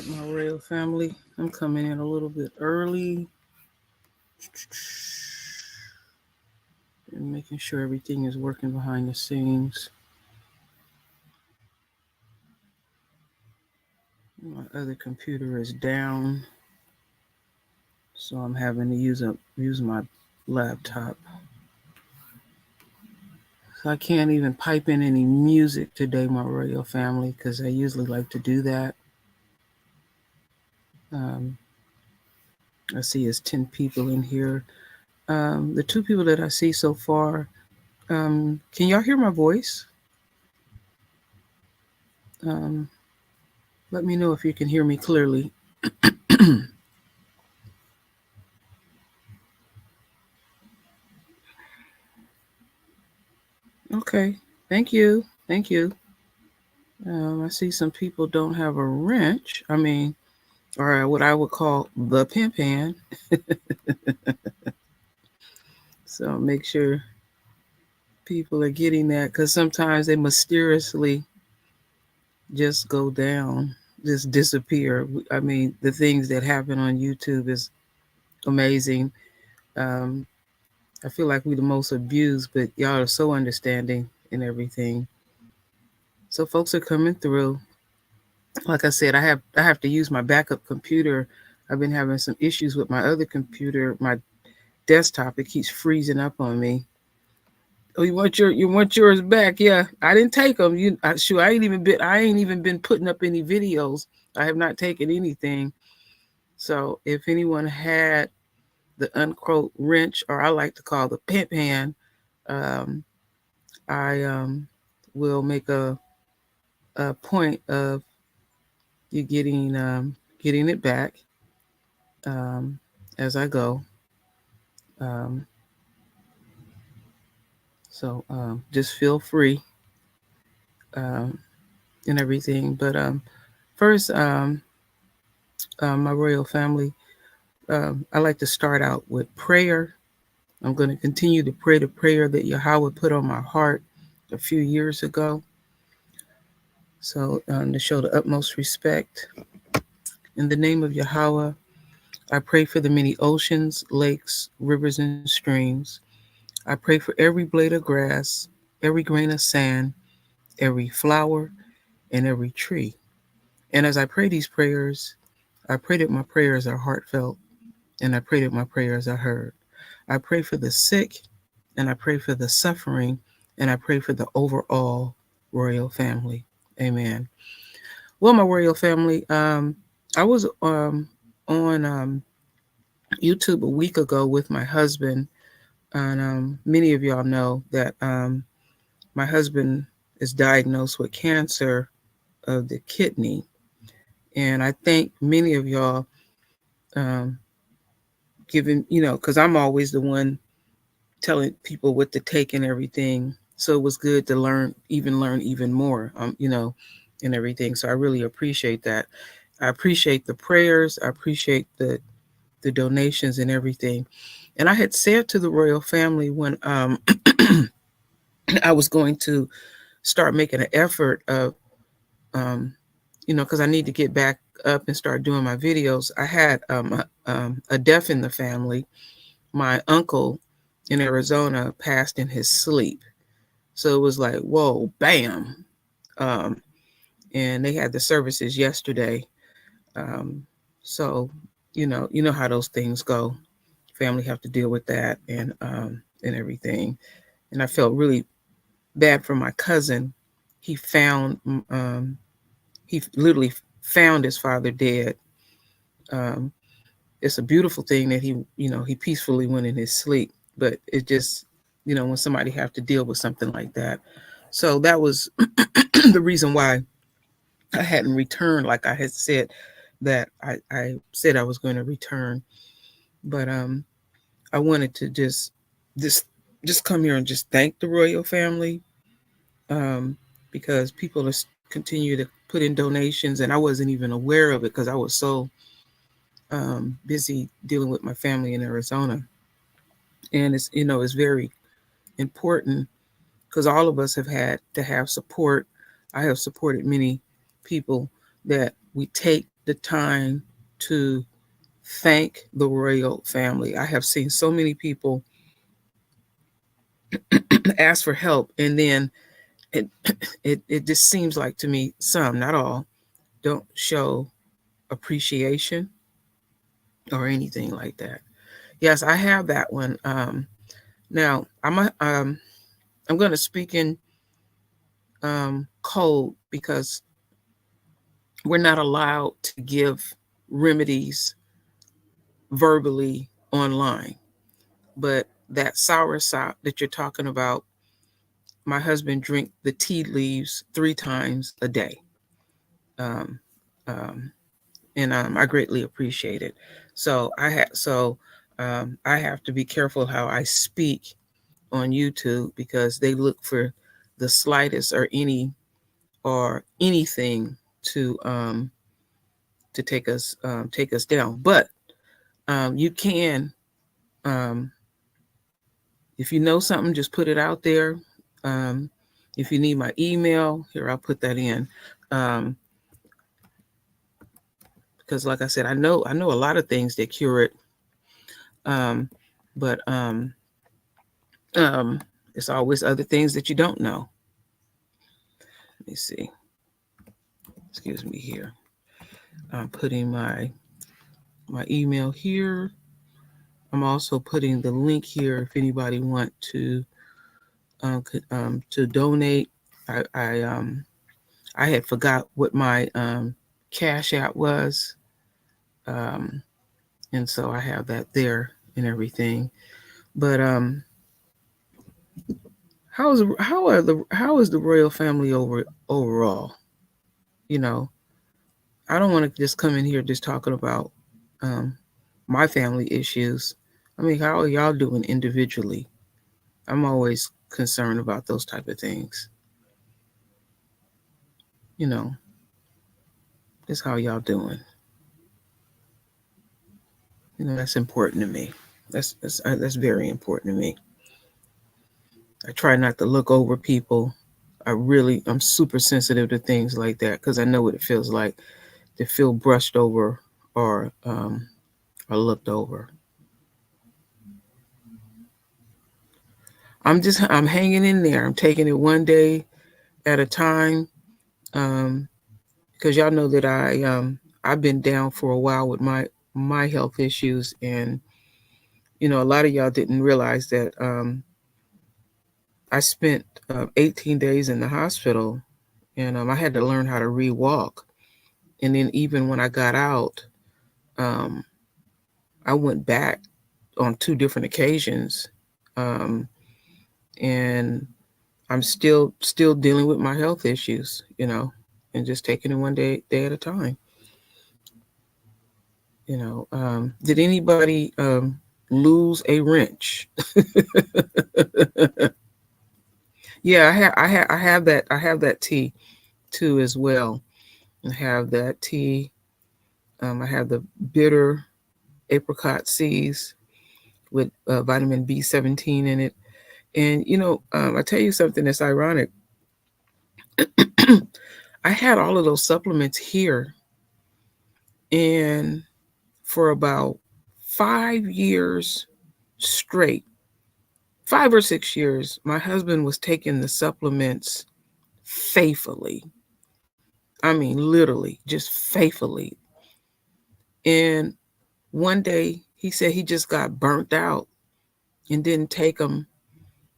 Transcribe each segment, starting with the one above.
My royal family. I'm coming in a little bit early and making sure everything is working behind the scenes. My other computer is down, so I'm having to use my laptop. So I can't even pipe in any music today, my royal family, because I usually like to do that. Um, I see it's 10 people in here. The two people that I see so far, can y'all hear my voice? Um, Let me know if you can hear me clearly. Okay, thank you. Thank you. I see some people don't have a wrench. I mean, or what I would call the pin pan. So make sure people are getting that because sometimes they mysteriously just go down, just disappear. I mean, the things that happen on YouTube is amazing. Um, I feel like we're the most abused, but y'all are so understanding and everything. So folks are coming through. Like I said, I have to use my backup computer. I've been having some issues with my other computer, my desktop. It keeps freezing up on me. Oh, you want yours back? Yeah, I didn't take them. Sure, I ain't even been putting up any videos. I have not taken anything. So if anyone had the unquote wrench, or I like to call the pimp hand, um, I will make a point of you getting it back um, as I go. Um, so just feel free um, and everything. But first, my royal family, I like to start out with prayer. I'm going to continue to pray the prayer that Yahweh put on my heart a few years ago. So to show the utmost respect. In the name of Yahweh, I pray for the many oceans, lakes, rivers, and streams. I pray for every blade of grass, every grain of sand, every flower, and every tree. And as I pray these prayers, I pray that my prayers are heartfelt, and I pray that my prayers are heard. I pray for the sick, and I pray for the suffering, and I pray for the overall royal family. Amen. Well, my royal family, I was on YouTube a week ago with my husband, and many of y'all know that my husband is diagnosed with cancer of the kidney. And I think many of y'all um, giving, because I'm always the one telling people what to take and everything. So it was good to learn even more, and everything. So I really appreciate that. I appreciate the prayers. I appreciate the donations and everything. And I had said to the royal family when I was going to start making an effort of, um, because I need to get back up and start doing my videos. I had a death in the family. My uncle in Arizona passed in his sleep. So it was like, whoa, bam. Um, and they had the services yesterday. Um, so, you know how those things go. Family have to deal with that and everything. And I felt really bad for my cousin. He found he literally found his father dead. Um, it's a beautiful thing that he peacefully went in his sleep, but it just, when somebody have to deal with something like that. So that was the reason why I hadn't returned, like I had said that I said I was going to return. But I wanted to just just come here and just thank the royal family, um, because people are continue to put in donations, and I wasn't even aware of it because I was so busy dealing with my family in Arizona. And it's very important because all of us have had to have support. I have supported many people that we take the time to thank the royal family. I have seen so many people ask for help, and then it, it just seems like to me, some, not all, don't show appreciation or anything like that. Yes, I have that one. Now I'm going to speak in code because we're not allowed to give remedies verbally online. But that soursop that you're talking about, my husband drink the tea leaves 3 times a day. Um, um, and I greatly appreciate it. So I have to be careful how I speak on YouTube because they look for the slightest or anything to take us down. But you can, um, if you know something, just put it out there. Um, if you need my email, here I'll put that in. Because like I said, I know a lot of things that cure it. But there's always other things that you don't know. Let me see. Excuse me here. I'm putting my email here. I'm also putting the link here if anybody want to donate. I had forgot what my Cash App was, and so I have that there and everything. But how is the royal family overall? You know, I don't want to just come in here just talking about my family issues. I mean, how are y'all doing individually? I'm always concerned about those type of things. You know, just how y'all doing. You know, that's important to me. That's very important to me. I try not to look over people. I'm super sensitive to things like that because I know what it feels like to feel brushed over or looked over. I'm hanging in there. I'm taking it one day at a time. Because y'all know that I've been down for a while with my health issues, and a lot of y'all didn't realize that I spent 18 days in the hospital, and I had to learn how to re-walk. And then even when I got out, um, I went back on 2 different occasions, um, and I'm still dealing with my health issues, and just taking it one day at a time. Did anybody lose a wrench? Yeah, I have that tea too as well. I have that tea. I have the bitter apricot seeds with vitamin B17 in it. And I tell you something that's ironic. I had all of those supplements here, and for about 5 years straight, 5 or 6 years, my husband was taking the supplements faithfully. I mean, literally, just faithfully. And one day he said he just got burnt out and didn't take them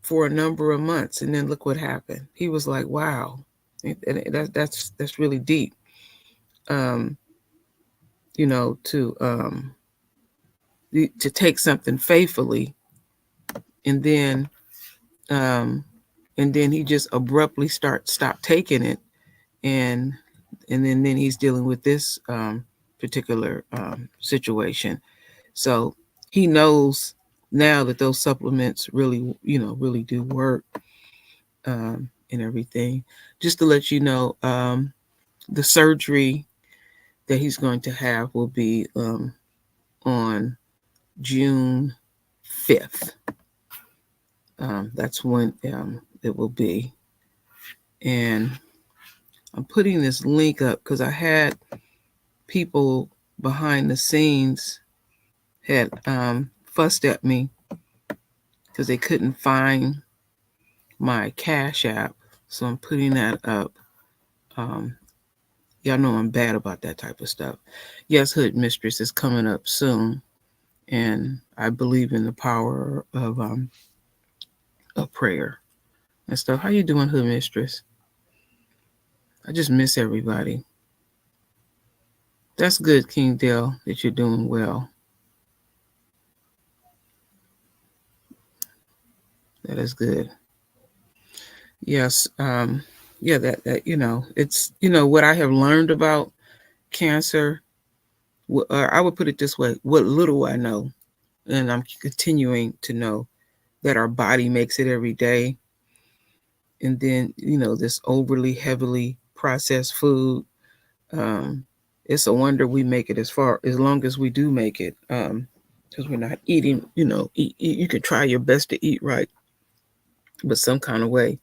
for a number of months. And then look what happened. He was like, wow, that's really deep. Um, to take something faithfully and then he just abruptly stopped taking it, and then he's dealing with this particular situation. So he knows now that those supplements really do work, and everything. Just to let you know, the surgery that he's going to have will be on June 5th. That's when it will be. And I'm putting this link up because I had people behind the scenes had fussed at me because they couldn't find my Cash App. So I'm putting that up. Y'all know I'm bad about that type of stuff. Yes, Hood Mistress is coming up soon, and I believe in the power of prayer and stuff. How you doing, Hood Mistress? I just miss everybody. That's good, King Dale, that you're doing well. That is good. Yes. Yeah, that it's what I have learned about cancer. I would put it this way: what little I know, and I'm continuing to know that our body makes it every day, and then this overly heavily processed food. Um, it's a wonder we make it as long as we do make it, because we're not eating. You can try your best to eat right, but some kind of way,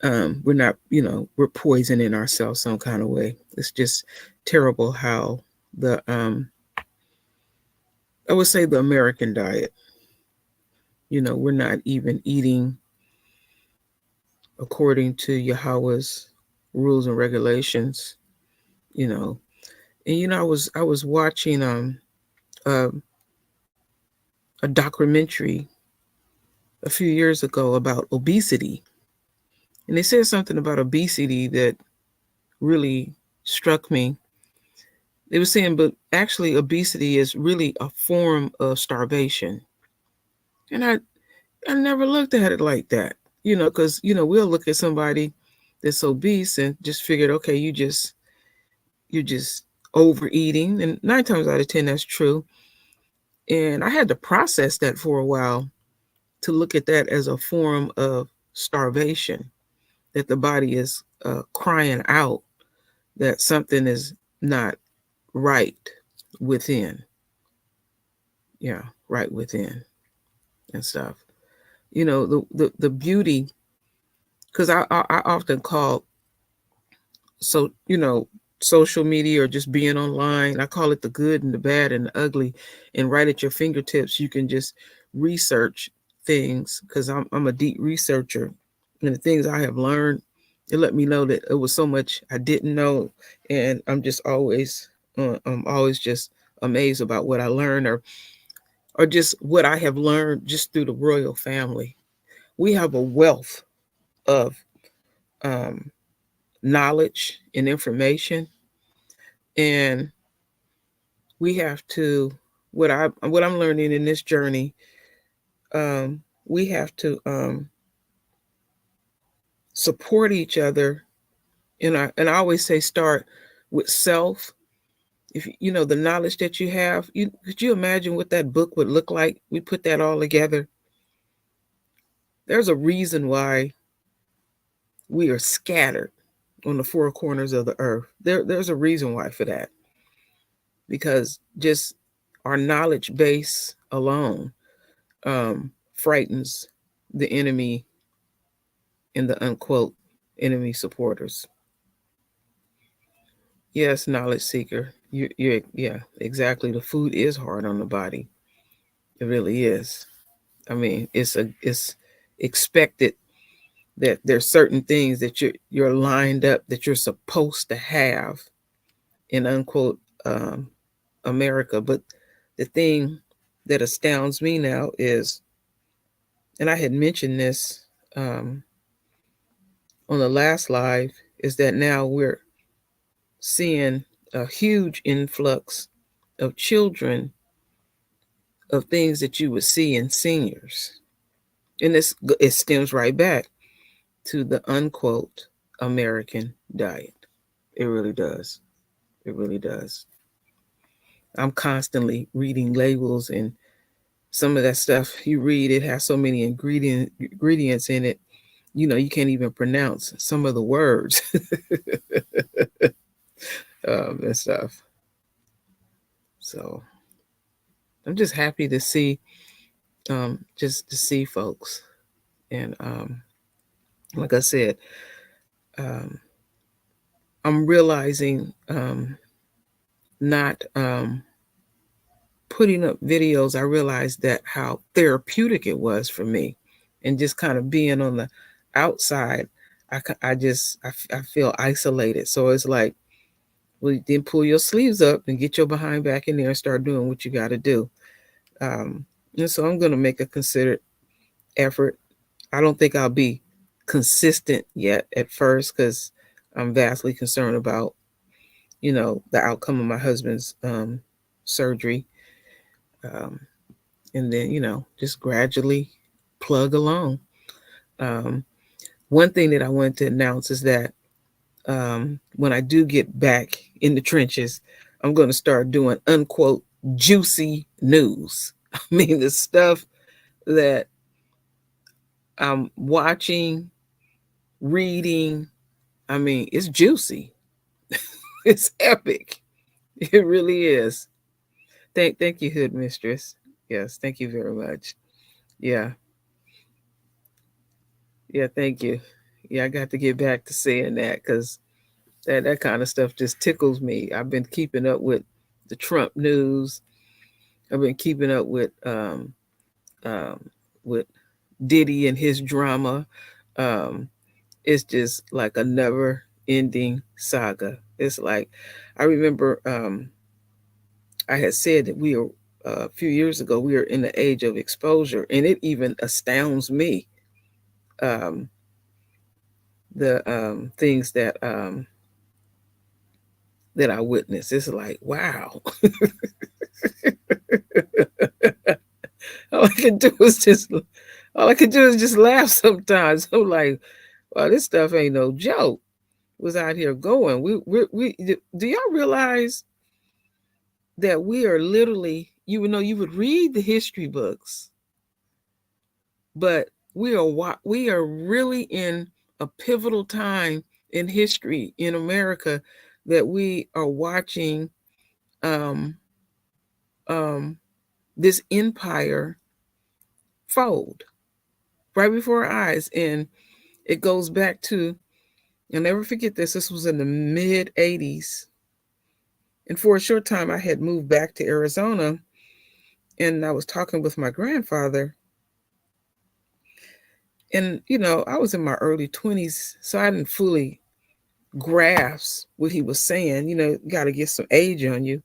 we're not. We're poisoning ourselves some kind of way. It's just terrible how the I would say the American diet. We're not even eating according to Yahweh's rules and regulations. You know, and I was watching uh, a documentary a few years ago about obesity, and they said something about obesity that really struck me. They were saying, but actually, obesity is really a form of starvation, and I never looked at it like that. Because we'll look at somebody that's obese and just figured, okay, you're just overeating, and 9 times out of 10 that's true. And I had to process that for a while to look at that as a form of starvation, that the body is crying out that something is not right within. Yeah, right within and stuff. The beauty, because I often call so social media or just being online, I call it the good and the bad and the ugly, and right at your fingertips you can just research things, because I'm a deep researcher, and the things I have learned, it let me know that it was so much I didn't know, and I'm always just amazed about what I learned, or just what I have learned just through the royal family. We have a wealth of um, knowledge and information, and we have to what I'm learning in this journey. We have to support each other, and I always say start with self. If the knowledge that you have, could you imagine what that book would look like? We put that all together. There's a reason why we are scattered on the four corners of the earth. There's a reason why for that, because just our knowledge base alone frightens the enemy and the unquote enemy supporters. Yes, knowledge seeker. Yeah, exactly. The food is hard on the body. It really is. I mean, it's expected that there's certain things that you're lined up that you're supposed to have in unquote America. But the thing that astounds me now is, and I had mentioned this um, on the last live, is that now we're seeing a huge influx of children of things that you would see in seniors. And it stems right back to the unquote American diet. It really does. It really does. I'm constantly reading labels, and some of that stuff you read, it has so many ingredients in it. You can't even pronounce some of the words and stuff. So I'm just happy to see, folks. And like I said, um, I'm realizing not putting up videos, I realized that how therapeutic it was for me, and just kind of being on the outside, I feel isolated. So it's like, well, then pull your sleeves up and get your behind back in there and start doing what you got to do. Um, and so I'm going to make a considered effort. I don't think I'll be consistent yet at first because I'm vastly concerned about, the outcome of my husband's surgery. Um, and then, just gradually plug along. Um, One thing that I wanted to announce is that when I do get back in the trenches, I'm going to start doing unquote juicy news. I mean, the stuff that I'm watching, reading, I mean, it's juicy. It's epic. It really is. Thank you, Hood Mistress. Yes, thank you very much. Yeah. Yeah, thank you. Yeah, I got to get back to saying that because that kind of stuff just tickles me. I've been keeping up with the Trump news. I've been keeping up um, with Diddy and his drama. Um, it's just like a never ending saga. It's like I remember I had said that we were a few years ago we were in the age of exposure, and it even astounds me um, the things that I witnessed. It's like wow. all I can do is just all I can do is just laugh sometimes. I'm like, well, this stuff ain't no joke. Was out here going. We do y'all realize that we are literally, you would read the history books, but we are really in a pivotal time in history in America that we are watching um um this empire fold right before our eyes. And it goes back to, I'll never forget this. This was in the mid 80s. And for a short time, I had moved back to Arizona, and I was talking with my grandfather. And, I was in my early 20s, so I didn't fully grasp what he was saying. You got to get some age on you.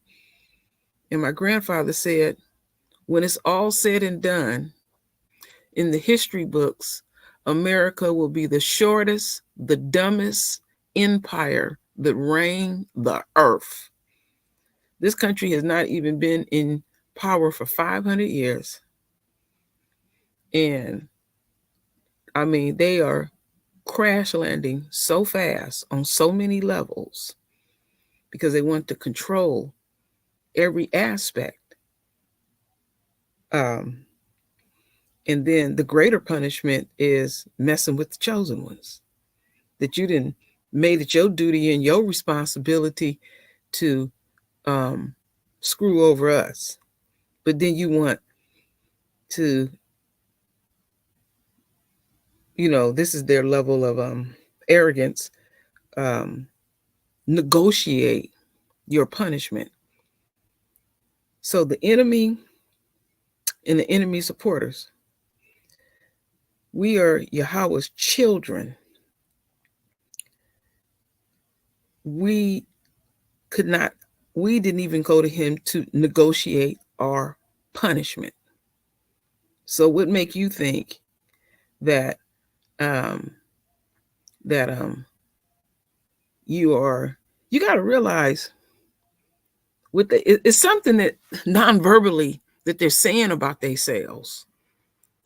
And my grandfather said, when it's all said and done, in the history books, America will be the shortest, the dumbest empire that reigned the earth. This country has not even been in power for 500 years. And I mean, they are crash landing so fast on so many levels because they want to control every aspect. Um, and then the greater punishment is messing with the chosen ones that you didn't made it your duty and your responsibility to um, screw over us. But then you want to, this is their level of arrogance, um, negotiate your punishment. So the enemy and the enemy supporters, we are Yahweh's children. We could not, we didn't even go to him to negotiate our punishment. So what make you think that um that you got to realize it's something that non-verbally that they're saying about themselves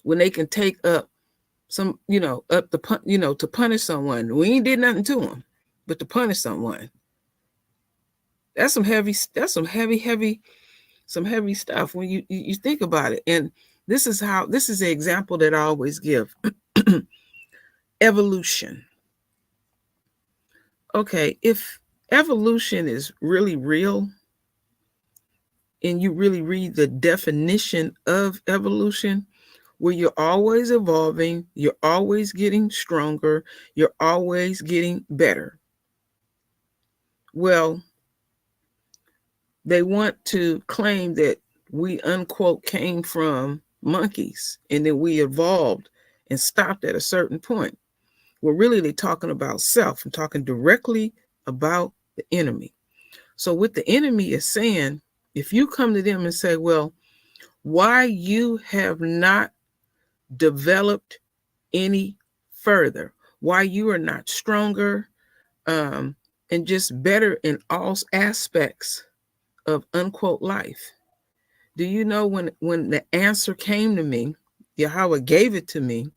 when they can take up some, up the to punish someone. We ain't did nothing to them, but to punish someone. That's some heavy stuff when you think about it. And this is the example that I always give. Evolution. Okay, if evolution is really real and you really read the definition of evolution, where you're always evolving, you're always getting stronger, you're always getting better. Well, They want to claim that we unquote came from monkeys and then we evolved and stopped at a certain point. Well, really, they're talking about self. I'm talking directly about the enemy. So what the enemy is saying, if you come to them and say, well, why you have not developed any further, why you are not stronger, and just better in all aspects of unquote life. Do you know when the answer came to me, Yahweh gave it to me,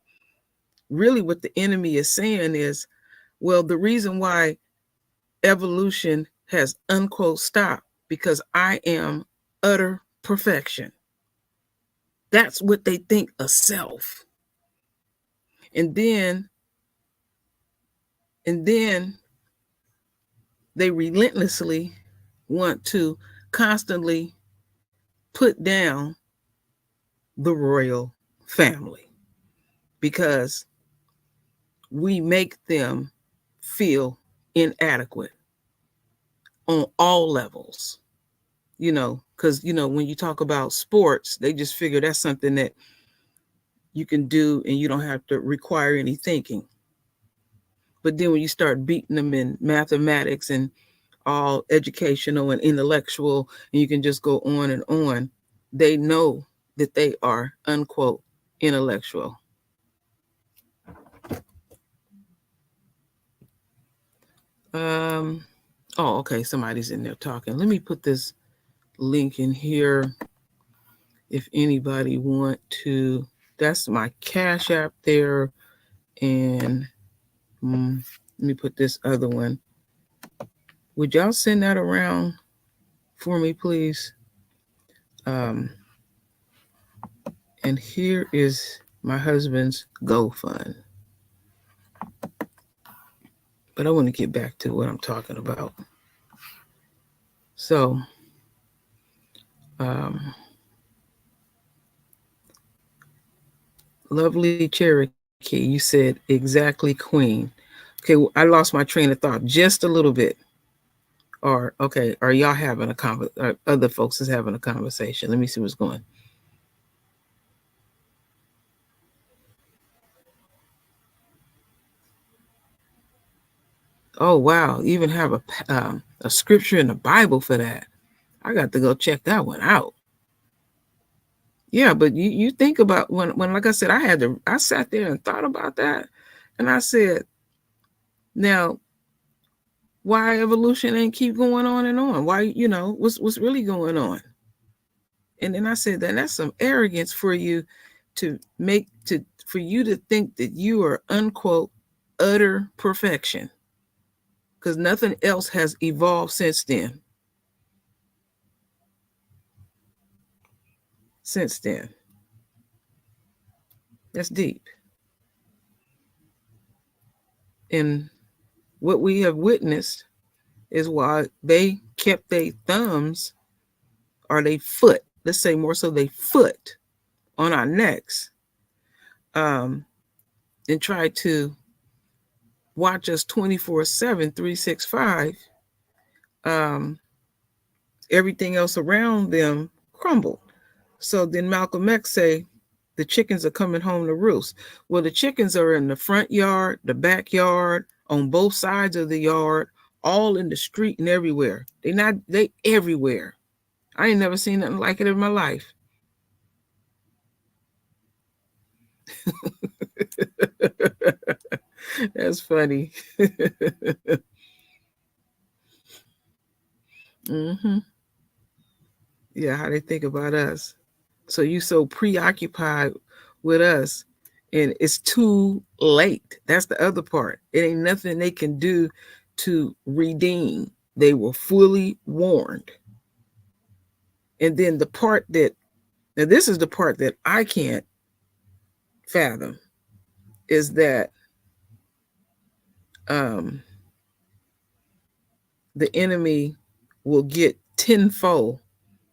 really what the enemy is saying is, well, the reason why evolution has unquote stopped because I am utter perfection. That's what they think of self. And then they relentlessly want to constantly put down the royal family because we make them feel inadequate on all levels. Because when you talk about sports, they just figure that's something that you can do and you don't have to require any thinking. But then when you start beating them in mathematics and all educational and intellectual, and you can just go on, they know that they are unquote intellectual. Oh, okay, somebody's in there talking. Let me put this link in here if anybody want to. That's my Cash App there, and let me put this other one. Would y'all send that around for me, please? And here is my husband's GoFund. But I want to get back to what I'm talking about. So, lovely Cherokee, you said exactly, Queen. Okay, well, I lost my train of thought just a little bit. Or, okay, are y'all having a conversation? Other folks is having a conversation. Let me see what's going. Oh, wow. Even have a scripture in the Bible for that. I got to go check that one out. Yeah, but you think about when like I said, I sat there and thought about that, and I said, now, why evolution ain't keep going on and on? Why, what's really going on? And then I said, that's some arrogance for you for you to think that you are unquote utter perfection, because nothing else has evolved since then. That's deep. And what we have witnessed is why they kept their thumbs or their foot, let's say more so their foot, on our necks, and try to watch us 24/7, 365. Everything else around them crumbled. So then Malcolm X say, the chickens are coming home to roost. Well, the chickens are in the front yard, the backyard, on both sides of the yard, all in the street and everywhere. They everywhere. I ain't never seen nothing like it in my life. That's funny. Mm-hmm. Yeah, how they think about us. So you so preoccupied with us, and it's too late. That's the other part. It ain't nothing they can do to redeem. They were fully warned. And then the part that, now this is the part that I can't fathom, is that the enemy will get tenfold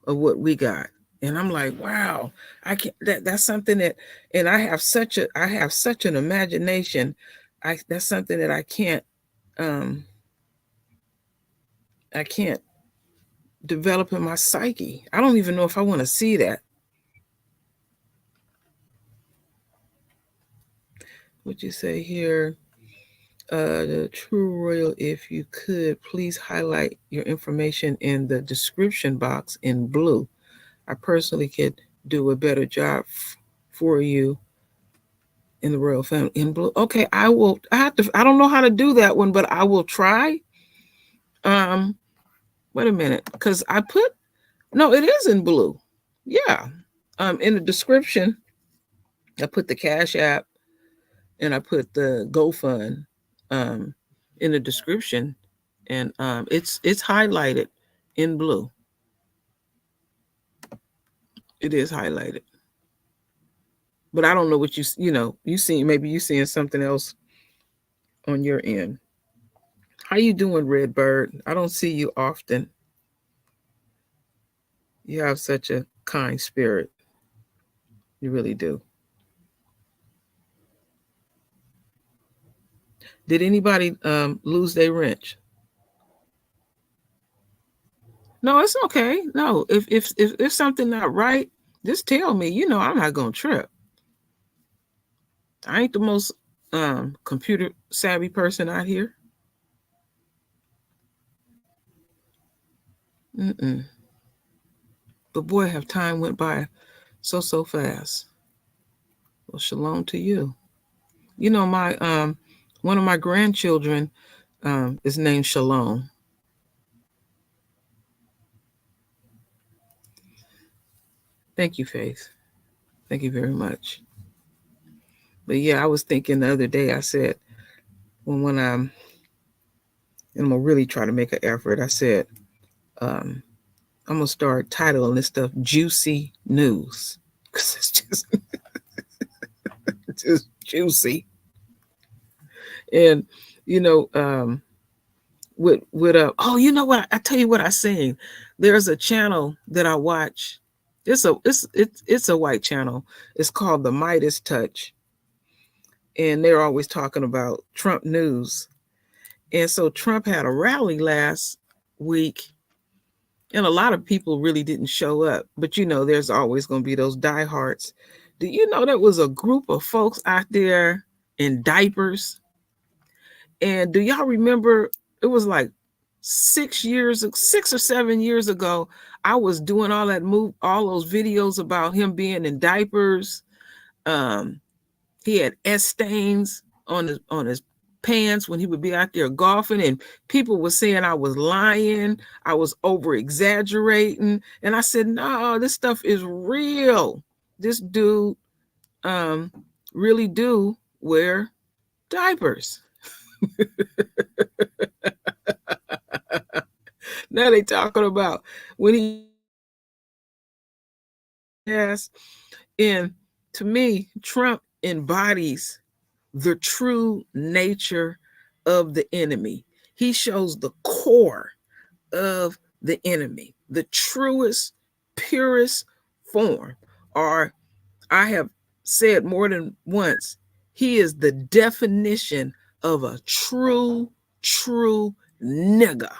of what we got. And I'm like, wow, I can't, that's something that, and I have such an imagination. That's something that I can't developing my psyche. I don't even know if I want to see that. What you say here? The True Royal, if you could, please highlight your information in the description box in blue. I personally could do a better job for you in the royal family in blue. Okay, I will. I don't know how to do that one, but I will try. Um, Wait a minute, because I put no, it is in blue. Yeah. In the description, I put the Cash App and I put the GoFund um in the description, and it's highlighted in blue. It is highlighted, but I don't know what you see. Maybe you seeing something else on your end. How you doing, Redbird? I don't see you often. You have such a kind spirit. You really do. Did anybody lose their wrench? No, it's okay. No, if something not right, just tell me. I'm not gonna trip. I ain't the most computer savvy person out here. Mm-mm. But boy, have time went by so fast. Well, shalom to you. My one of my grandchildren is named Shalom. Thank you, Faith. Thank you very much. But yeah, I was thinking the other day. I said when I'm gonna really try to make an effort. I said um, I'm gonna start titling this stuff "Juicy News" because it's just just juicy. And you know, with oh, you know what? I tell you what I seen. There's a channel that I watch. It's a white channel. It's called the Midas Touch, and they're always talking about Trump news. And so Trump had a rally last week, and a lot of people really didn't show up. But there's always going to be those diehards. Do you know there was a group of folks out there in diapers? And do y'all remember it was like 6 or 7 years ago, I was doing all those videos about him being in diapers. Um, he had S stains on his pants when he would be out there golfing, and people were saying I was lying, I was over exaggerating, and I said, no, this stuff is real. This dude really do wear diapers. Now they talking about when he has, and to me, Trump embodies the true nature of the enemy. He shows the core of the enemy, the truest, purest form. Or I have said more than once, he is the definition of a true nigga.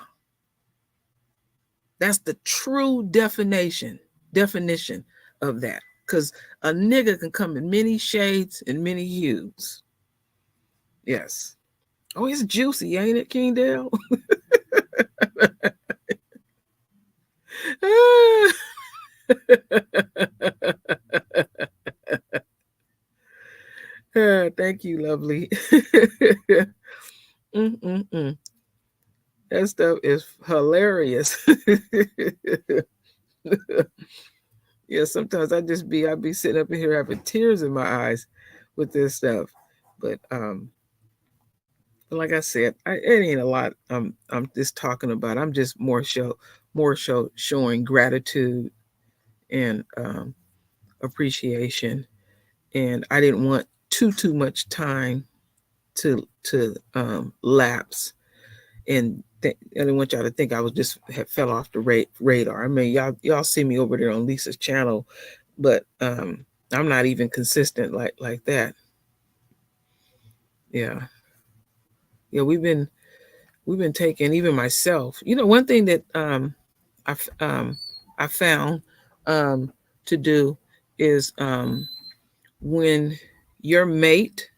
That's the true definition of that. Because a nigga can come in many shades and many hues. Yes. Oh, it's juicy, ain't it, King Dale? Thank you, lovely. Mm-mm-mm. That stuff is hilarious. Yeah, sometimes I be sitting up in here having tears in my eyes with this stuff. But like I said, it ain't a lot I'm just talking about. I'm just more showing gratitude and appreciation. And I didn't want too much time to lapse, and I didn't want y'all to think I was just fell off the radar. I mean, y'all see me over there on Lisa's channel, but I'm not even consistent like that. Yeah, yeah, we've been taking, even myself. One thing that I found to do is when your mate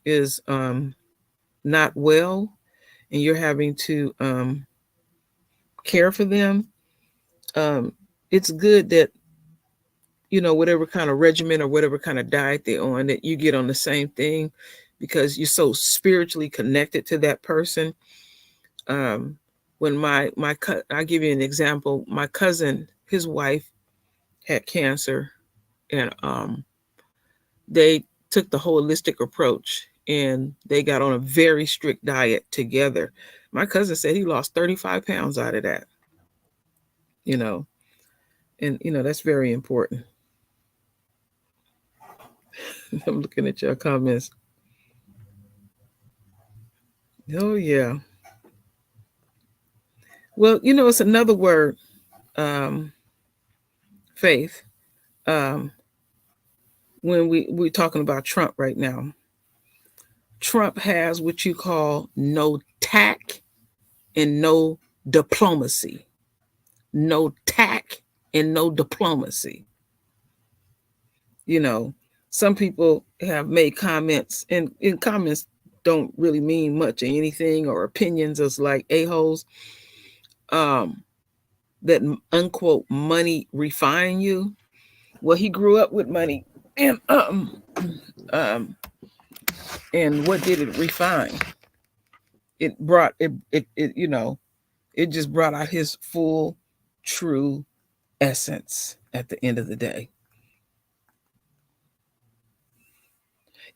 is not well and you're having to care for them, it's good that, you know, whatever kind of regimen or whatever kind of diet they're on, that you get on the same thing, because you're so spiritually connected to that person. When I'll give you an example. My cousin, his wife had cancer, and they took the holistic approach and they got on a very strict diet together. My cousin said he lost 35 pounds out of that, you know, and, you know, that's very important. I'm looking at your comments. Oh, yeah. Well, you know, it's another word, faith. Um, when we're talking about Trump right now, Trump has what you call no tact and no diplomacy. No tact and no diplomacy. You know, some people have made comments, and comments don't really mean much of anything, or opinions as like a-holes. That unquote money refine you. Well, he grew up with money, and and what did it refine? It brought it you know, it just brought out his full true essence at the end of the day.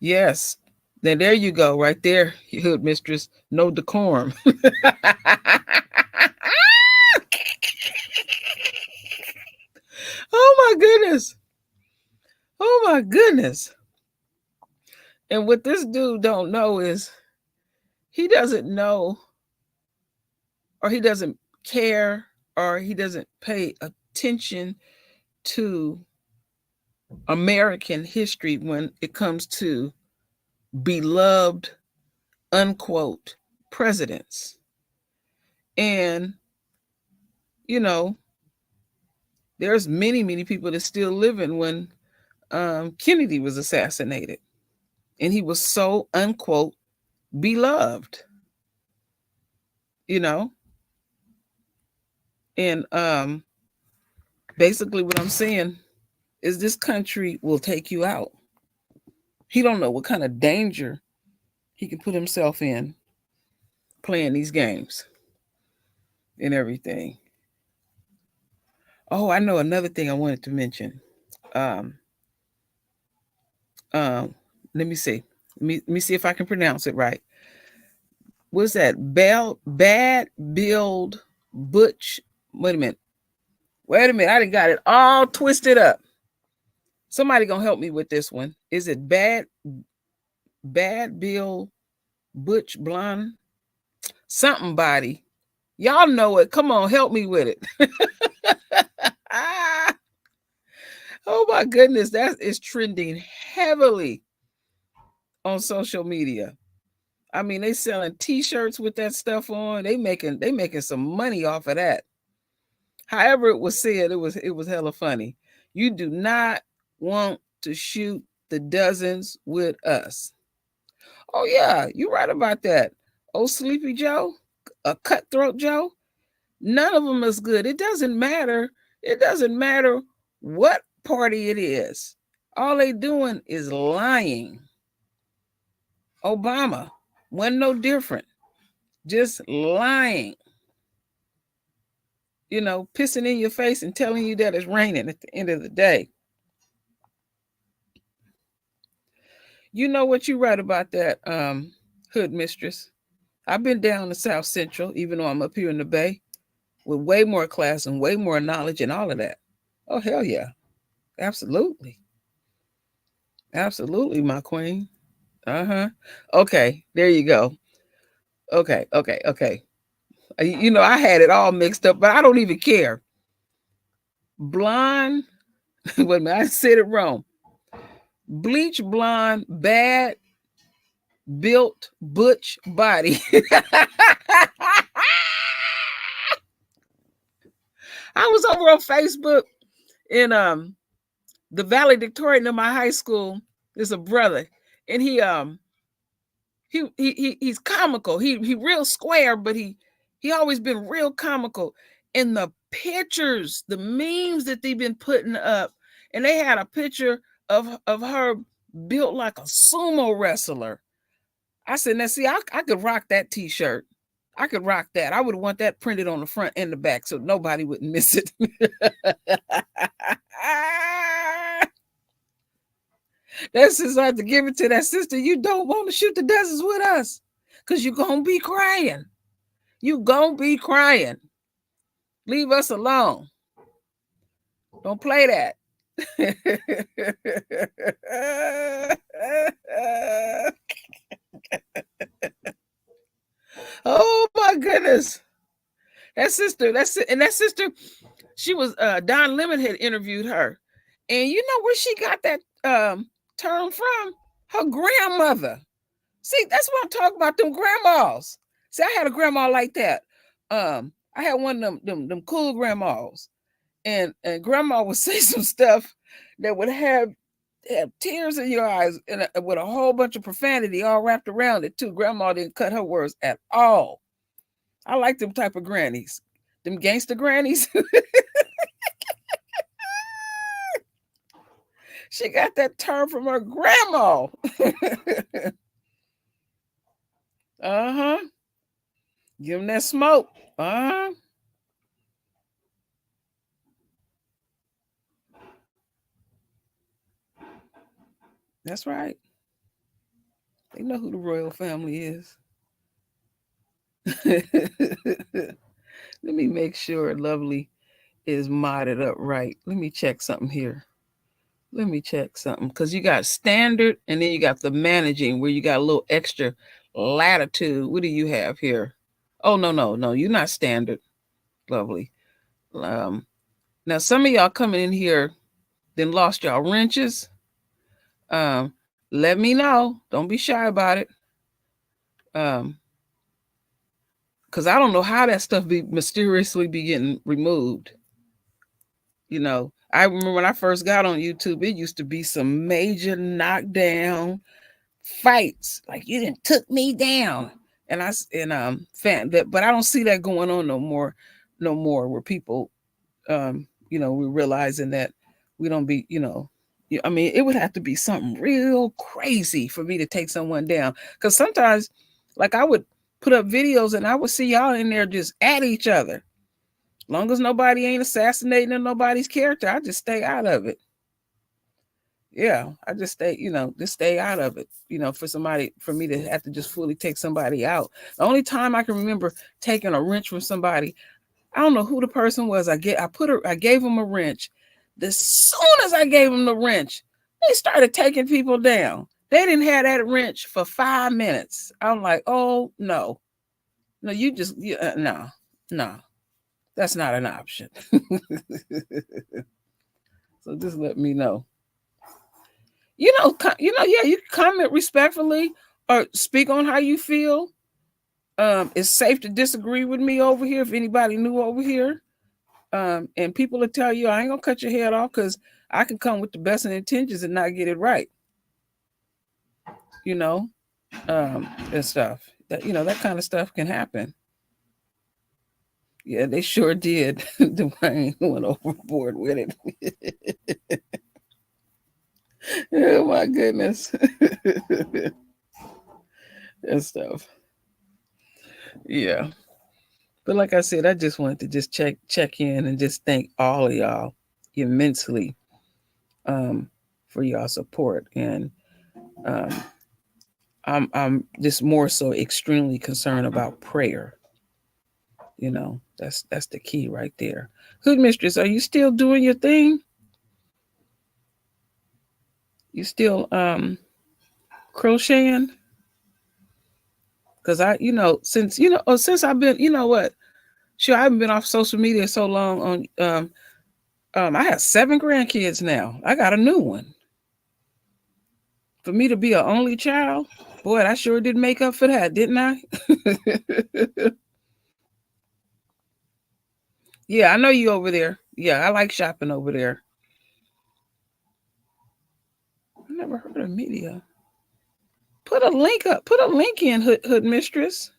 Yes. Then there you go, right there, hood mistress. No decorum. Oh my goodness. Oh my goodness. And what this dude don't know is he doesn't know, or he doesn't care, or he doesn't pay attention to American history when it comes to beloved unquote presidents. And, you know, there's many people that still living when Kennedy was assassinated, and he was so unquote beloved, you know. And basically what I'm saying is this country will take you out. He don't know what kind of danger he can put himself in playing these games and everything. Oh, I know another thing I wanted to mention. Um, let me see. Let me see if I can pronounce it right. What's that? Bad build butch. Wait a minute. I done got it all twisted up. Somebody gonna help me with this one. Is it bad Bill Butch Blonde? Something body. Y'all know it. Come on, help me with it. Oh my goodness, that is trending heavily on social media. I mean, they selling t-shirts with that stuff on. They making some money off of that. However it was said, it was hella funny. You do not want to shoot the dozens with us. Oh yeah, you're right about that. Oh, Sleepy Joe, a Cutthroat Joe. None of them is good. It doesn't matter. It doesn't matter what party it is. All they doing is lying. Obama wasn't no different. Just lying. You know, pissing in your face and telling you that it's raining at the end of the day. You know what, you right about that, hood mistress. I've been down to South Central, even though I'm up here in the Bay, with way more class and way more knowledge and all of that. Oh, hell yeah. Absolutely. Absolutely, my queen. Uh-huh. Okay, there you go. Okay. You know, I had it all mixed up, but I don't even care. Blonde, wait a minute, I said it wrong. Bleach blonde, bad built butch body. I was over on Facebook in the valedictorian of my high school. There's a brother, and he's comical. He real square, but he always been real comical. And the pictures, the memes that they've been putting up, and they had a picture of her built like a sumo wrestler. I said, now see, I could rock that t-shirt. I could rock that. I would want that printed on the front and the back so nobody wouldn't miss it. That sister, I have to give it to that sister. You don't want to shoot the deserts with us because you're going to be crying. You're going to be crying. Leave us alone. Don't play that. Oh my goodness. That sister, she was Don Lemon had interviewed her. And you know where she got that term from? Her grandmother. See, that's what I'm talking about, them grandmas. See, I had a grandma like that. I had one of them cool grandmas. And grandma would say some stuff that would have tears in your eyes and with a whole bunch of profanity all wrapped around it too. Grandma didn't cut her words at all. I like them type of grannies, them gangster grannies. She got that term from her grandma. Uh-huh. Give them that smoke. Uh-huh. That's right. They know who the royal family is. Let me make sure Lovely is modded up right. Let me check something here. Let me check something because you got standard and then you got the managing where you got a little extra latitude. What do you have here? Oh, no. You're not standard. Lovely. Now, some of y'all coming in here then lost y'all wrenches. Let me know. Don't be shy about it. Because I don't know how that stuff be mysteriously be getting removed. You know, I remember when I first got on YouTube, it used to be some major knockdown fights. Like you didn't took me down. And but I don't see that going on no more where people we're realizing that we don't be, I mean, it would have to be something real crazy for me to take someone down. Because sometimes, like I would put up videos and I would see y'all in there just at each other. Long as nobody ain't assassinating nobody's character, I just stay out of it. Yeah, I just stay, just stay out of it. For me to have to just fully take somebody out. The only time I can remember taking a wrench from somebody, I don't know who the person was. I gave them a wrench. As soon as I gave them the wrench, they started taking people down. They didn't have that wrench for 5 minutes. I'm like, oh no, you just no. That's not an option. So just let me know. Yeah, you can comment respectfully or speak on how you feel. It's safe to disagree with me over here if anybody new over here. And people will tell you, I ain't gonna cut your head off because I can come with the best of intentions and not get it right. And stuff. That kind of stuff can happen. Yeah, they sure did. Dwayne went overboard with it. Oh my goodness. And stuff. Yeah. But like I said, I just wanted to just check in and just thank all of y'all immensely for y'all support. And I'm just more so extremely concerned about prayer. That's the key right there. Hood Mistress, are you still doing your thing? You still crocheting? Because since I've been, sure, I haven't been off social media so long. I have 7 grandkids now. I got a new one. For me to be an only child, boy, I sure did make up for that, didn't I? Yeah, I know you over there. Yeah, I like shopping over there. I never heard of media. Put a link up. Put a link in, Hood Mistress.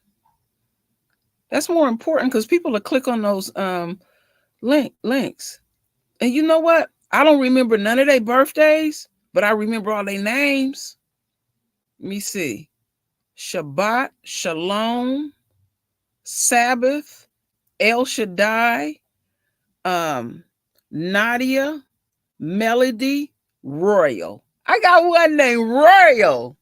That's more important because people will click on those links. And you know what? I don't remember none of their birthdays, but I remember all their names. Let me see. Shabbat, Shalom, Sabbath, El Shaddai, Nadia, Melody, Royal. I got one named Royal.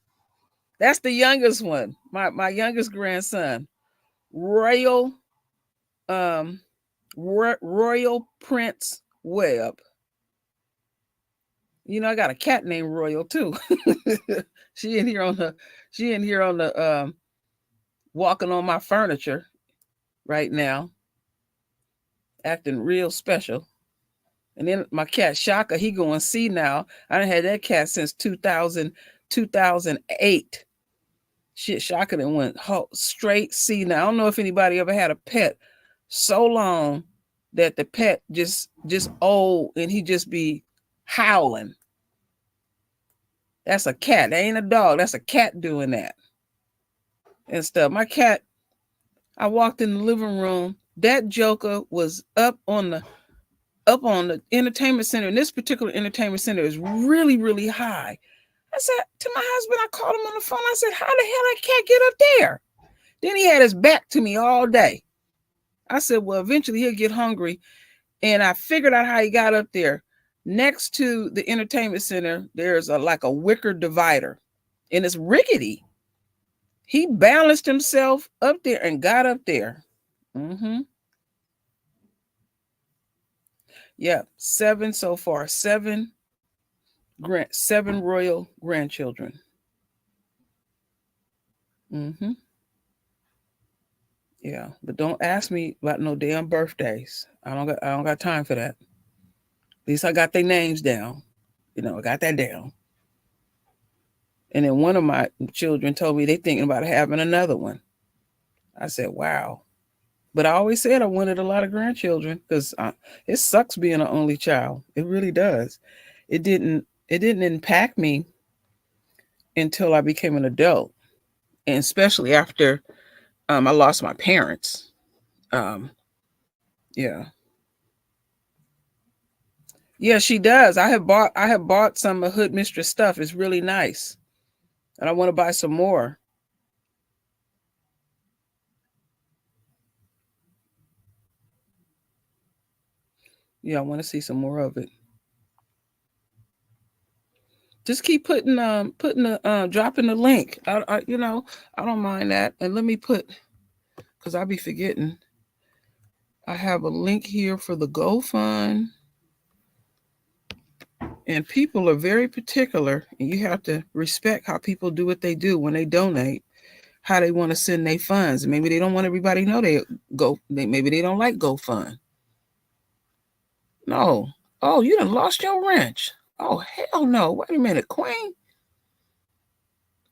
That's the youngest one. My youngest grandson. Royal, um, Royal Prince Webb. You know, I got a cat named Royal too. she in here on the walking on my furniture right now, acting real special. And then my cat Shaka, he going see now. I done had that cat since 2008. Shit, Shaka done went straight see now. I don't know if anybody ever had a pet so long that the pet just old and he just be howling. That's a cat. That ain't a dog. That's a cat doing that and stuff. My cat, I walked in the living room. That joker was up on the entertainment center. And this particular entertainment center is really, really high. I said to my husband, I called him on the phone. I said, how the hell that cat get up there? Then he had his back to me all day. I said, well, eventually he'll get hungry. And I figured out how he got up there. Next to the entertainment center, there's like a wicker divider. And it's rickety. He balanced himself up there and got up there. Mm-hmm. Yeah, 7 so far. 7 royal grandchildren. Mm-hmm. Yeah, but don't ask me about no damn birthdays. I don't got time for that. At least I got their names down. You know, I got that down. And then one of my children told me they thinking about having another one. I said, wow. But I always said I wanted a lot of grandchildren because it sucks being an only child. It really does. It didn't impact me until I became an adult, and especially after I lost my parents. Yeah. Yeah, she does. I have bought some of Hood Mistress stuff. It's really nice. And I want to buy some more. Yeah, I want to see some more of it. Just keep putting the dropping the link. I don't mind that. And let me put, because I'll be forgetting. I have a link here for the GoFund. And people are very particular, and you have to respect how people do what they do when they donate, how they want to send their funds. Maybe they don't want everybody to know maybe they don't like GoFund. No. Oh, you done lost your wrench. Oh, hell no. Wait a minute, Queen.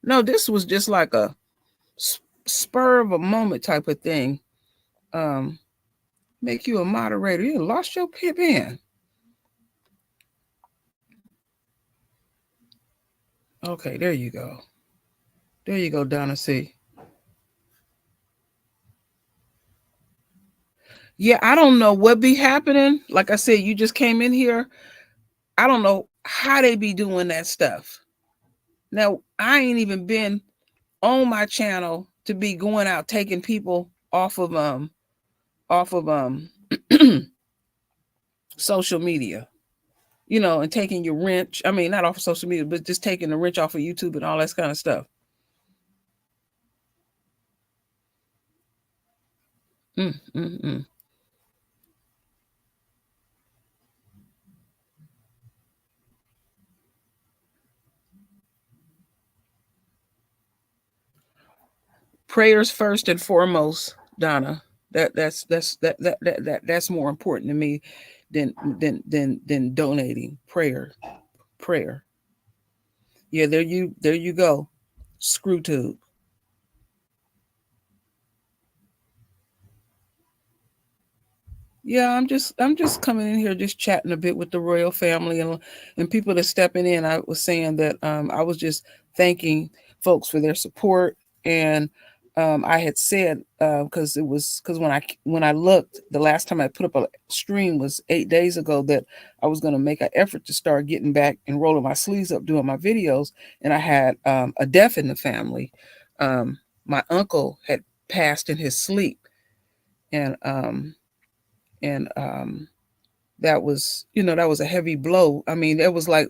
No, this was just like a spur of a moment type of thing. Make you a moderator. You lost your pen. Okay, there you go. There you go, Donna C. Yeah, I don't know what be happening. Like I said, you just came in here. I don't know how they be doing that stuff. Now, I ain't even been on my channel to be going out taking people off of social media, and taking your wrench. I mean, not off of social media, but just taking the wrench off of YouTube and all that kind of stuff. Prayers first and foremost, Donna. That's more important to me than donating. Prayer. Yeah, there you go. Screw tube. Yeah, I'm just coming in here just chatting a bit with the royal family and people that's stepping in. I was saying that I was just thanking folks for their support, and I had said because when I looked the last time I put up a stream was 8 days ago, that I was going to make an effort to start getting back and rolling my sleeves up doing my videos, and I had a death in the family. My uncle had passed in his sleep, and that was, that was a heavy blow. I mean, it was like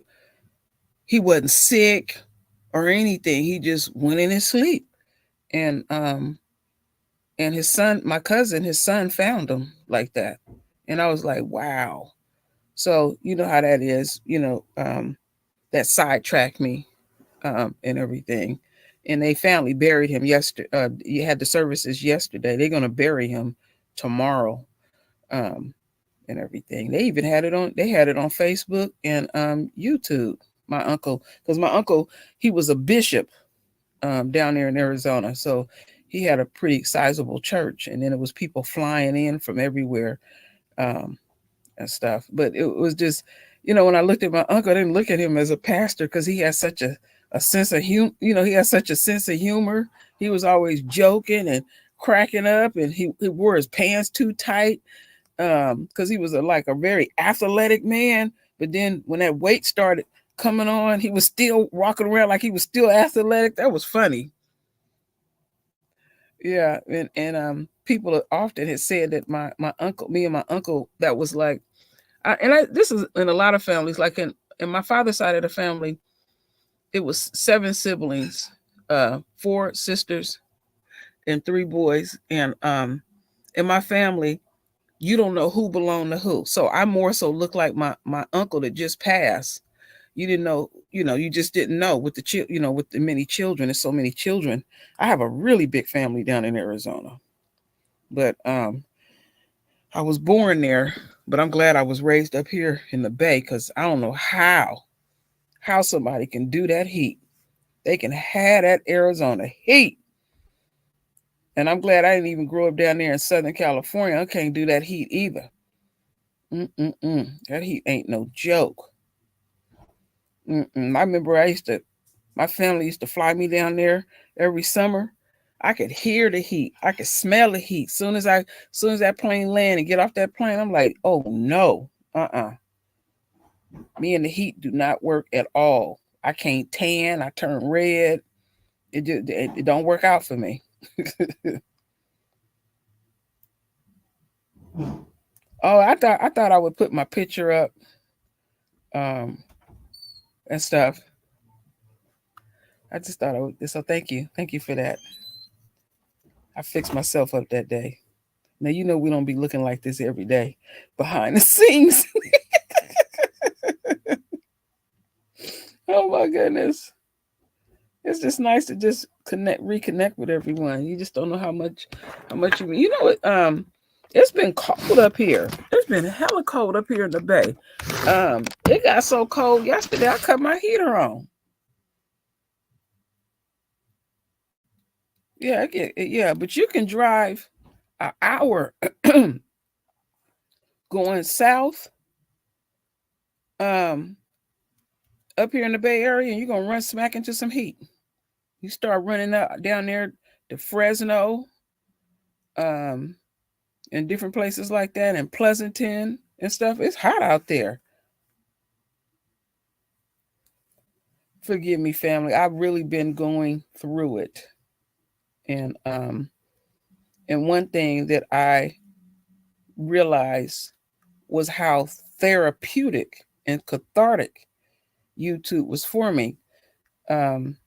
he wasn't sick or anything. He just went in his sleep. And his son, my cousin, his son found him like that. And I was like, wow. So you know how that is, that sidetracked me, and everything. And they finally buried him yesterday. You had the services yesterday. They're gonna bury him tomorrow. Um, and everything. They even had it on. They had it on Facebook and YouTube. My uncle, because my uncle, he was a bishop down there in Arizona, so he had a pretty sizable church, and then it was people flying in from everywhere, um, and stuff. But it was just, when I looked at my uncle, I didn't look at him as a pastor because he has such a sense of humor. He has such a sense of humor. He was always joking and cracking up, and he wore his pants too tight because he was like a very athletic man. But then when that weight started coming on, he was still walking around like he was still athletic. That was funny. Yeah, and people often had said that my uncle, me and my uncle, that was like, this is in a lot of families, like in my father's side of the family, it was 7 siblings, 4 sisters and 3 boys, and in my family you don't know who belonged to who. So I more so look like my uncle that just passed. You didn't know, you just didn't know with with the many children. There's so many children. I have a really big family down in Arizona, but I was born there. But I'm glad I was raised up here in the Bay because I don't know how somebody can do that heat. They can have that Arizona heat. And I'm glad I didn't even grow up down there in Southern California. I can't do that heat either. That heat ain't no joke. I remember my family used to fly me down there every summer. I could hear the heat. I could smell the heat. Soon as that plane land and get off that plane, I'm like, oh no, me and the heat do not work at all. I can't tan. I turn red. It don't work out for me. Oh, I thought I would put my picture up, um, and stuff. I just thought I would. So thank you for that. I fixed myself up that day. Now we don't be looking like this every day behind the scenes. Oh my goodness. It's just nice to just reconnect with everyone. You just don't know how much you know it. It's been cold up here. It's been hella cold up here in the Bay. It got so cold yesterday I cut my heater on. Yeah, but you can drive an hour going south, um up here in the Bay Area, and you're gonna run smack into some heat. You start running up down there to Fresno, um, and different places like that, and Pleasanton and stuff. It's hot out there. Forgive me, family. I've really been going through it, and one thing that I realized was how therapeutic and cathartic YouTube was for me. Um,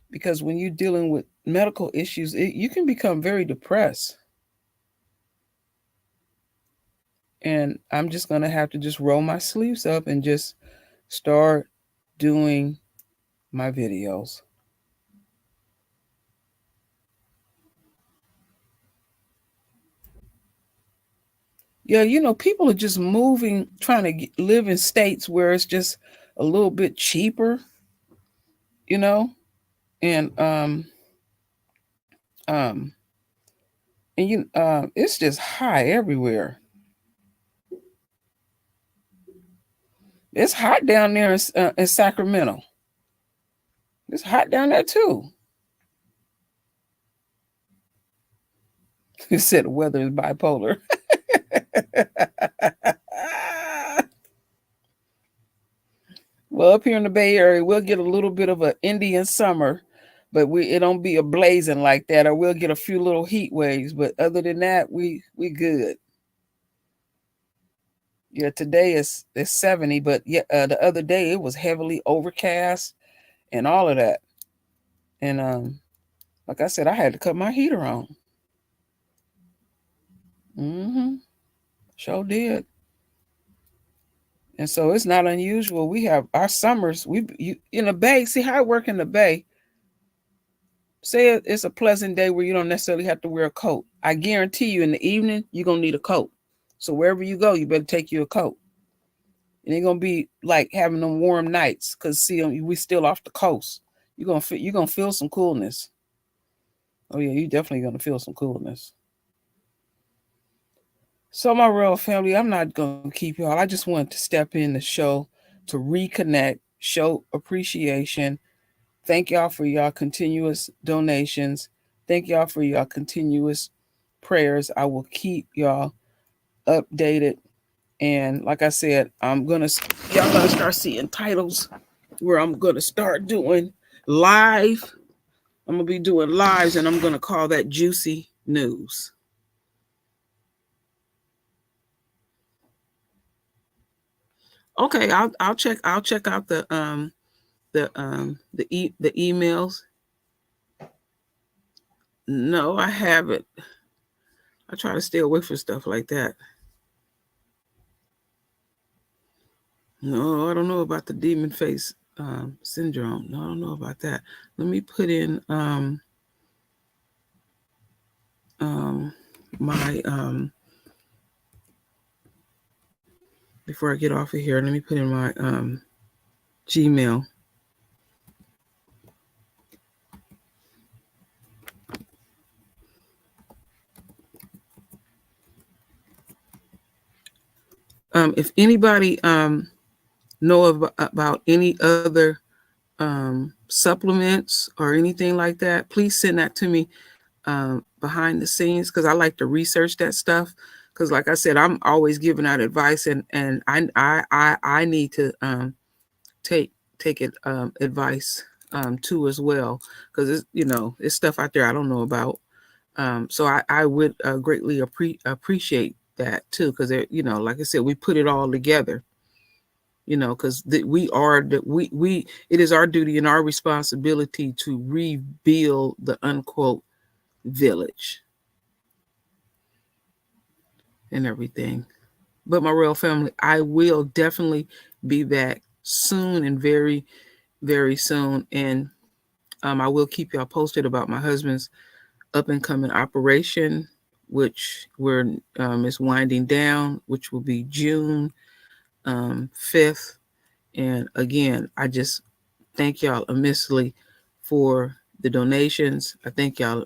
because when you're dealing with medical issues, you can become very depressed. And I'm just going to have to just roll my sleeves up and just start doing my videos. Yeah, people are just moving, trying to live in states where it's just a little bit cheaper, you know, and um, and it's just high everywhere. It's hot down there in Sacramento. It's hot down there too. He said the weather is bipolar. Well, up here in the Bay Area, we'll get a little bit of an Indian summer, but it don't be a blazing like that, or we'll get a few little heat waves. But other than that, we good. Yeah, today it's 70, but yeah, the other day it was heavily overcast and all of that. And like I said, I had to cut my heater on. Sure did. And so it's not unusual. We have our summers. In the Bay. See how I work in the Bay. Say it's a pleasant day where you don't necessarily have to wear a coat. I guarantee you, in the evening you're gonna need a coat. So wherever you go, you better take you a coat. It ain't gonna be like having them warm nights, because see, we still off the coast. You're gonna feel some coolness. Oh yeah, you definitely gonna feel some coolness. So my royal family, I'm not gonna keep y'all. I just wanted to step in the show to reconnect, show appreciation. Thank y'all for y'all continuous donations. Thank y'all for y'all continuous prayers. I will keep y'all updated. And like I said, y'all gonna start seeing titles where I'm gonna start doing live. I'm gonna be doing lives, and I'm gonna call that Juicy News. Okay, I'll check out the emails. No, I haven't. I try to stay away from stuff like that. No, I don't know about the demon face syndrome. No, I don't know about that. Let me put in my before I get off of here, let me put in my Gmail. If anybody know about any other supplements or anything like that, please send that to me behind the scenes, because I like to research that stuff. Because like I said, I'm always giving out advice, and I need to take it advice too as well, because it's stuff out there I don't know about. So I would greatly appreciate that too, because like I said, we put it all together. Because it is our duty and our responsibility to rebuild the unquote village and everything. But my royal family, I will definitely be back soon, and very, very soon. And I will keep y'all posted about my husband's up and coming operation, which is winding down, which will be June 5th. And again, I just thank y'all immensely for the donations. I thank y'all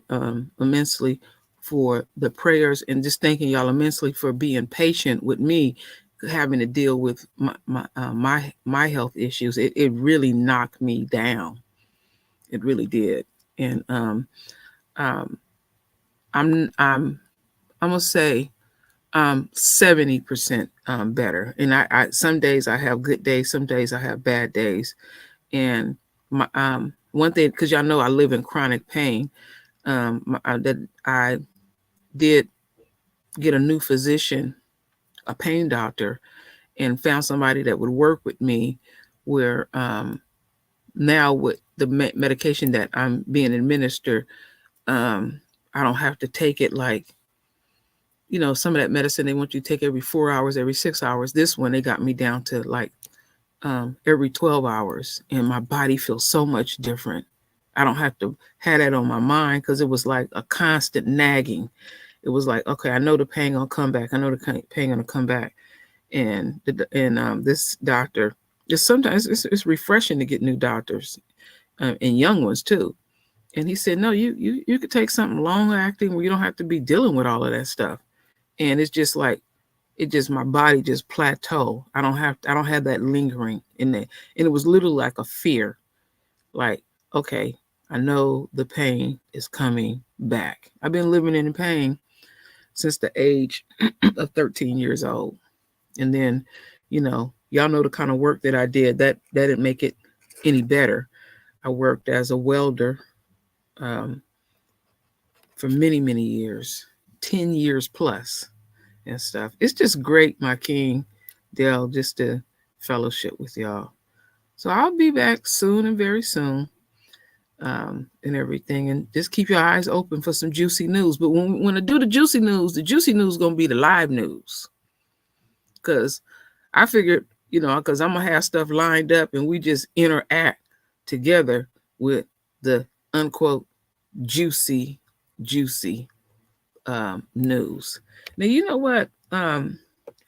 immensely for the prayers, and just thanking y'all immensely for being patient with me having to deal with my health issues. It really knocked me down. It really did. And I'm gonna say 70% better. And I some days I have good days, some days I have bad days. And my one thing, because y'all know I live in chronic pain, that I did get a new physician, a pain doctor, and found somebody that would work with me, where now with the medication that I'm being administered, I don't have to take it like, some of that medicine they want you to take every 4 hours, every 6 hours. This one, they got me down to like every 12 hours, and my body feels so much different. I don't have to have that on my mind, because it was like a constant nagging. It was like, okay, I know the pain gonna come back. I know the pain gonna come back. And this doctor, sometimes it's refreshing to get new doctors and young ones too. And he said, no, you could take something long acting where you don't have to be dealing with all of that stuff. And it's just like, it just, my body just plateau. I don't have that lingering in there. And it was literally like a fear. Like, okay, I know the pain is coming back. I've been living in pain since the age of 13 years old. And then, y'all know the kind of work that I did. That didn't make it any better. I worked as a welder for many, many years, 10 years plus and stuff. It's just great, my king, Dale, just to fellowship with y'all. So I'll be back soon and very soon, and everything. And just keep your eyes open for some juicy news. But when I do the juicy news is going to be the live news. Because I figured, because I'm going to have stuff lined up and we just interact together with the unquote juicy news. Now, you know what,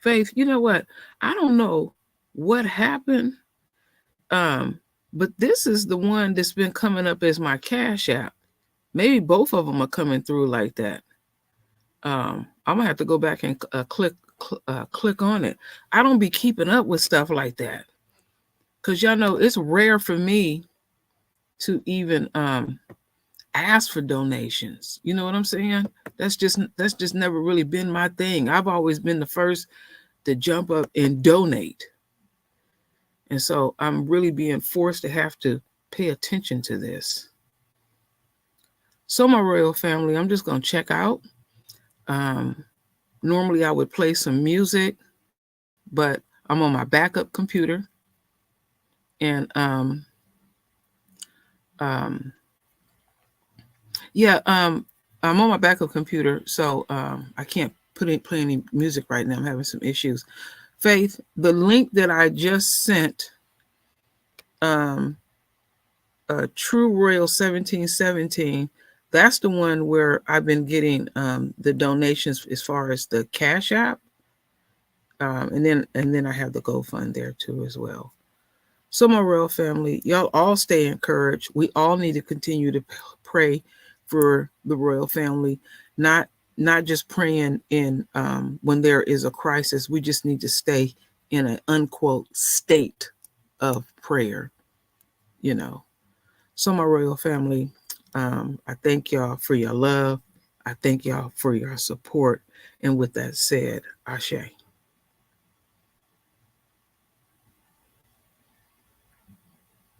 Faith, you know what? I don't know what happened, but this is the one that's been coming up as my Cash App. Maybe both of them are coming through like that. I'm gonna have to go back and click on it. I don't be keeping up with stuff like that, because y'all know it's rare for me to even ask for donations. You know what I'm saying? That's just never really been my thing. I've always been the first to jump up and donate. And so I'm really being forced to have to pay attention to this. So my royal family, I'm just going to check out. Normally I would play some music, but I'm on my backup computer. And I'm on my backup computer, so I can't play any music right now. I'm having some issues. Faith, the link that I just sent, True Royal 1717, that's the one where I've been getting the donations as far as the Cash App, and then I have the GoFund there too as well. So my royal family, y'all all stay encouraged. We all need to continue to pray for the royal family, not just praying in when there is a crisis. We just need to stay in an unquote state of prayer, So my royal family, I thank y'all for your love. I thank y'all for your support. And with that said, Ashe.